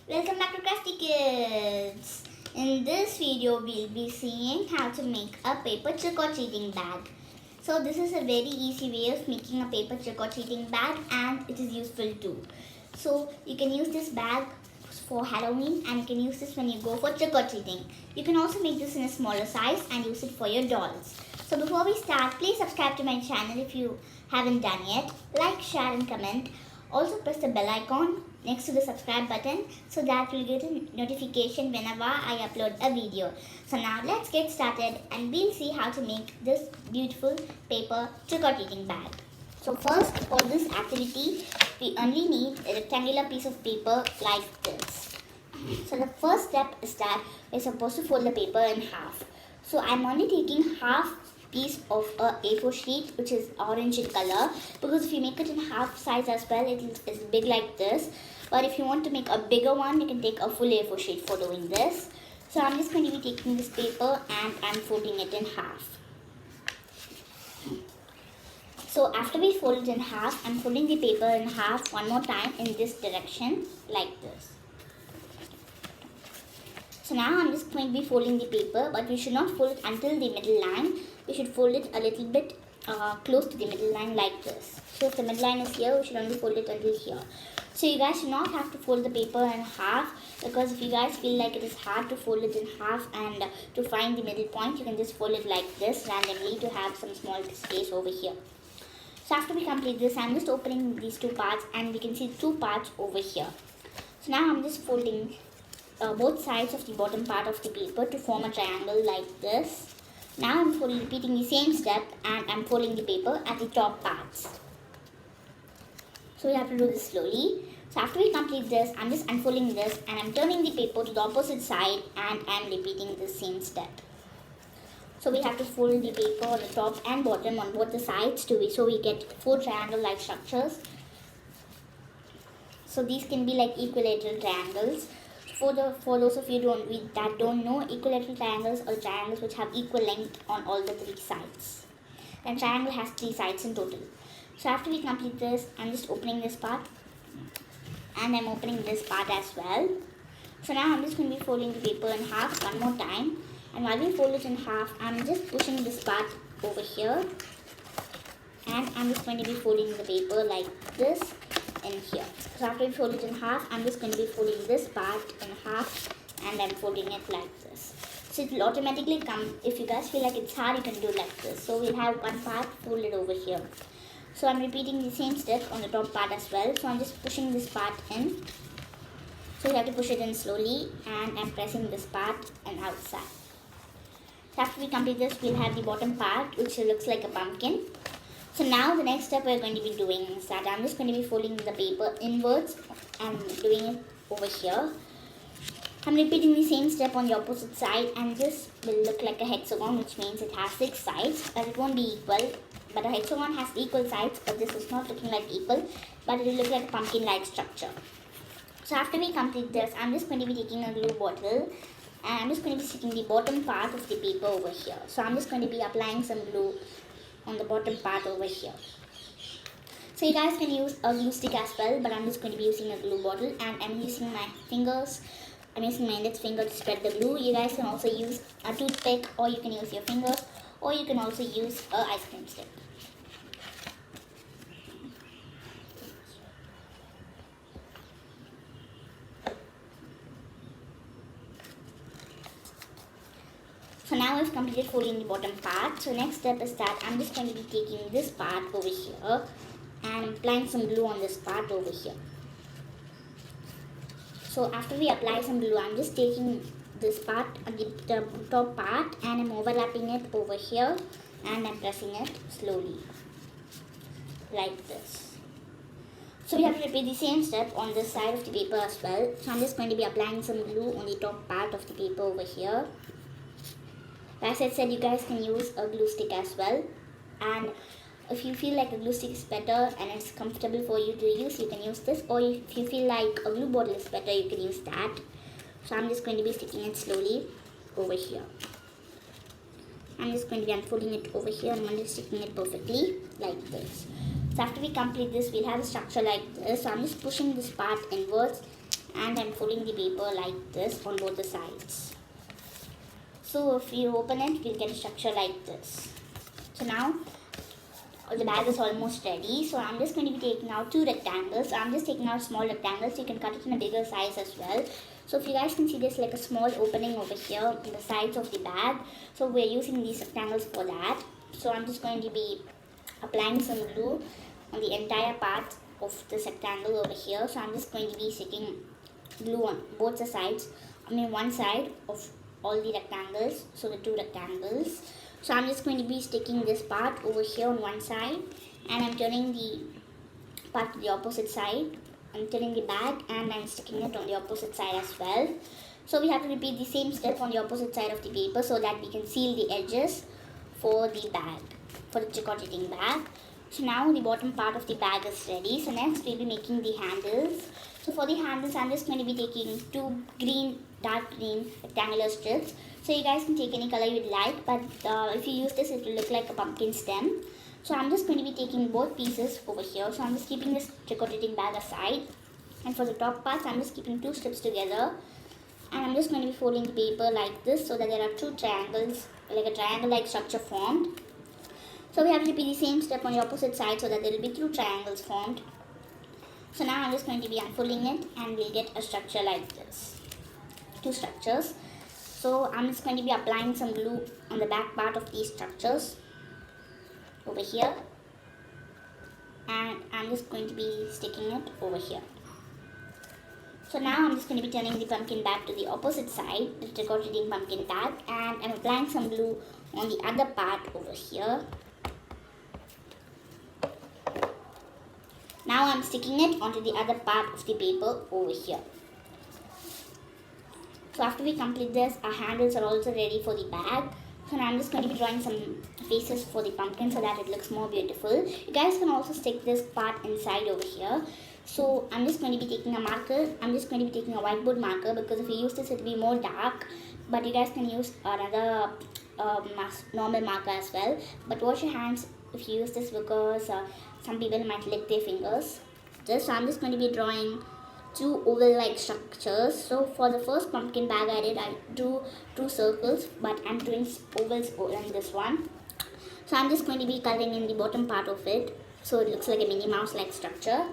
Welcome back to Crafty Kids. In this video, we'll be seeing how to make a paper trick-or-treating bag. So this is a very easy way of making a paper trick-or-treating bag, and it is useful too. So you can use this bag for Halloween, and you can use this when you go for trick-or-treating. You can also make this in a smaller size and use it for your dolls. So before we start, please subscribe to my channel if you haven't done yet. Like, share and comment. Also press the bell icon next to the subscribe button so that you'll get a notification whenever I upload a video. So now let's get started and we'll see how to make this beautiful paper trick-or-treating bag. So first, for this activity, we only need a rectangular piece of paper like this. So the first step is that we're supposed to fold the paper in half. So I'm only taking half piece of a A4 sheet which is orange in color, because if you make it in half size as well, it is big like this. But if you want to make a bigger one, you can take a full A4 sheet for doing this. So I'm just going to be taking this paper and I'm folding it in half. So after we fold it in half, I'm folding the paper in half one more time in this direction like this. So now I'm just going to be folding the paper, but we should not fold it until the middle line. We should fold it a little bit close to the middle line like this. So if the middle line is here, we should only fold it until here. So you guys should not have to fold the paper in half, because if you guys feel like it is hard to fold it in half and to find the middle point, you can just fold it like this randomly to have some small space over here. So after we complete this, I'm just opening these two parts and we can see two parts over here. So now I'm just folding both sides of the bottom part of the paper to form a triangle like this. Now I'm repeating the same step and I'm folding the paper at the top parts. So we have to do this slowly. So after we complete this, I'm just unfolding this and I'm turning the paper to the opposite side and I'm repeating the same step. So we have to fold the paper on the top and bottom on both the sides so we get four triangle-like structures. So these can be like equilateral triangles. For those of you that don't know, equilateral triangles are triangles which have equal length on all the three sides. And triangle has three sides in total. So after we complete this, I'm just opening this part and I'm opening this part as well. So now I'm just going to be folding the paper in half one more time. And while we fold it in half, I'm just pushing this part over here. And I'm just going to be folding the paper like this in here. So after we fold it in half, I'm just going to be folding this part in half and I'm folding it like this. So it will automatically come. If you guys feel like it's hard, you can do like this. So we'll have one part folded over here. So I'm repeating the same step on the top part as well. So I'm just pushing this part in. So you have to push it in slowly and I'm pressing this part and outside. So after we complete this, we'll have the bottom part which looks like a pumpkin. So now the next step we're going to be doing is that I'm just going to be folding the paper inwards and doing it over here. I'm repeating the same step on the opposite side, and this will look like a hexagon, which means it has 6 sides, but it won't be equal. But a hexagon has equal sides, but this is not looking like equal, but it will look like a pumpkin-like structure. So after we complete this, I'm just going to be taking a glue bottle and I'm just going to be sticking the bottom part of the paper over here. So I'm just going to be applying some glue on the bottom part over here. So you guys can use a glue stick as well, but I'm just going to be using a glue bottle and I'm using my fingers. I'm using my index finger to spread the glue. You guys can also use a toothpick, or you can use your fingers, or you can also use an ice cream stick. So now we've completed folding the bottom part. So next step is that I'm just going to be taking this part over here and applying some glue on this part over here. So after we apply some glue, I'm just taking this part, the top part, and I'm overlapping it over here and I'm pressing it slowly like this. So we have to repeat the same step on this side of the paper as well. So I'm just going to be applying some glue on the top part of the paper over here. As I said, you guys can use a glue stick as well, and if you feel like a glue stick is better and it's comfortable for you to use, you can use this, or if you feel like a glue bottle is better, you can use that. So I'm just going to be sticking it slowly over here. I'm just going to be unfolding it over here and I'm just sticking it perfectly like this. So after we complete this, we'll have a structure like this. So I'm just pushing this part inwards and I'm folding the paper like this on both the sides. So if you open it, you'll get a structure like this. So now the bag is almost ready. So I'm just going to be taking out two rectangles. I'm just taking out small rectangles. You can cut it in a bigger size as well. So if you guys can see, there's like a small opening over here in the sides of the bag. So we're using these rectangles for that. So I'm just going to be applying some glue on the entire part of this rectangle over here. So I'm just going to be sticking glue on both the sides. One side of all the rectangles. So the two rectangles. So I'm just going to be sticking this part over here on one side, and I'm turning the part to the opposite side. I'm turning the bag and I'm sticking it on the opposite side as well. So we have to repeat the same step on the opposite side of the paper so that we can seal the edges for the bag, for the trick-or-treating bag. So now the bottom part of the bag is ready. So next we'll be making the handles. So for the handles, I'm just going to be taking two dark green rectangular strips. So you guys can take any color you'd like, but if you use this, it will look like a pumpkin stem. So I'm just going to be taking both pieces over here. So I'm just keeping this trick-or-treating bag aside. And for the top parts, I'm just keeping two strips together. And I'm just going to be folding the paper like this so that there are two triangles, like a triangle-like structure formed. So we have to repeat the same step on the opposite side so that there will be two triangles formed. So now I'm just going to be unfolding it and we'll get a structure like this. Two structures. So I'm just going to be applying some glue on the back part of these structures over here. And I'm just going to be sticking it over here. So now I'm just going to be turning the pumpkin bag to the opposite side, the trick-or-treating pumpkin bag, and I'm applying some glue on the other part over here. Now I'm sticking it onto the other part of the paper over here. So after we complete this, our handles are also ready for the bag. So now I'm just going to be drawing some faces for the pumpkin so that it looks more beautiful. You guys can also stick this part inside over here. So I'm just going to be taking a marker. I'm just going to be taking a whiteboard marker because if you use this, it will be more dark. But you guys can use another normal marker as well. But wash your hands if you use this because some people might lick their fingers. So I'm just going to be drawing two oval-like structures. So for the first pumpkin bag I drew two circles, but I'm doing ovals in this one. So I'm just going to be coloring in the bottom part of it so it looks like a Minnie Mouse-like structure.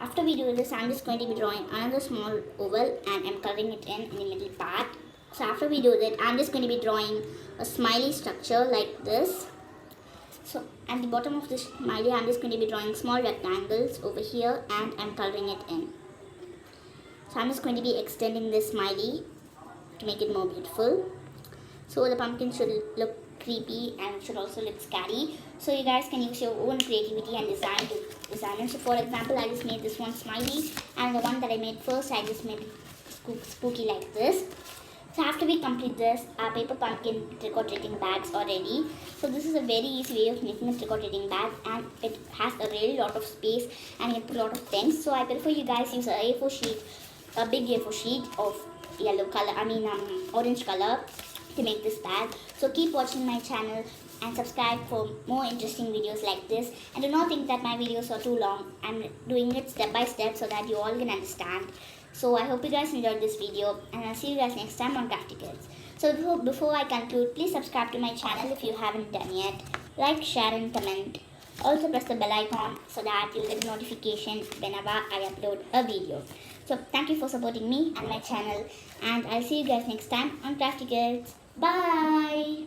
After we do this, I'm just going to be drawing another small oval and I'm coloring it in the middle part. So after we do that, I'm just going to be drawing a smiley structure like this. So at the bottom of this smiley, I'm just going to be drawing small rectangles over here and I'm coloring it in. So I'm just going to be extending this smiley to make it more beautiful. So the pumpkin should look creepy and should also look scary. So you guys can use your own creativity and design to design it. So for example, I just made this one smiley, and the one that I made first, I just made it spooky like this. So after we complete this, our paper pumpkin trick-or-treating bags are ready. So this is a very easy way of making a trick-or-treating bag, and it has a really lot of space and you can put a lot of things. So I prefer you guys use a A4 sheet, a big A4 sheet of orange color to make this bag. So keep watching my channel and subscribe for more interesting videos like this, and do not think that my videos are too long. I'm doing it step by step so that you all can understand. So I hope you guys enjoyed this video, and I'll see you guys next time on Crafty Kids. So before I conclude, please subscribe to my channel if you haven't done yet. Like, share and comment. Also press the bell icon so that you'll get a notification whenever I upload a video. So thank you for supporting me and my channel, and I'll see you guys next time on Crafty Kids. Bye!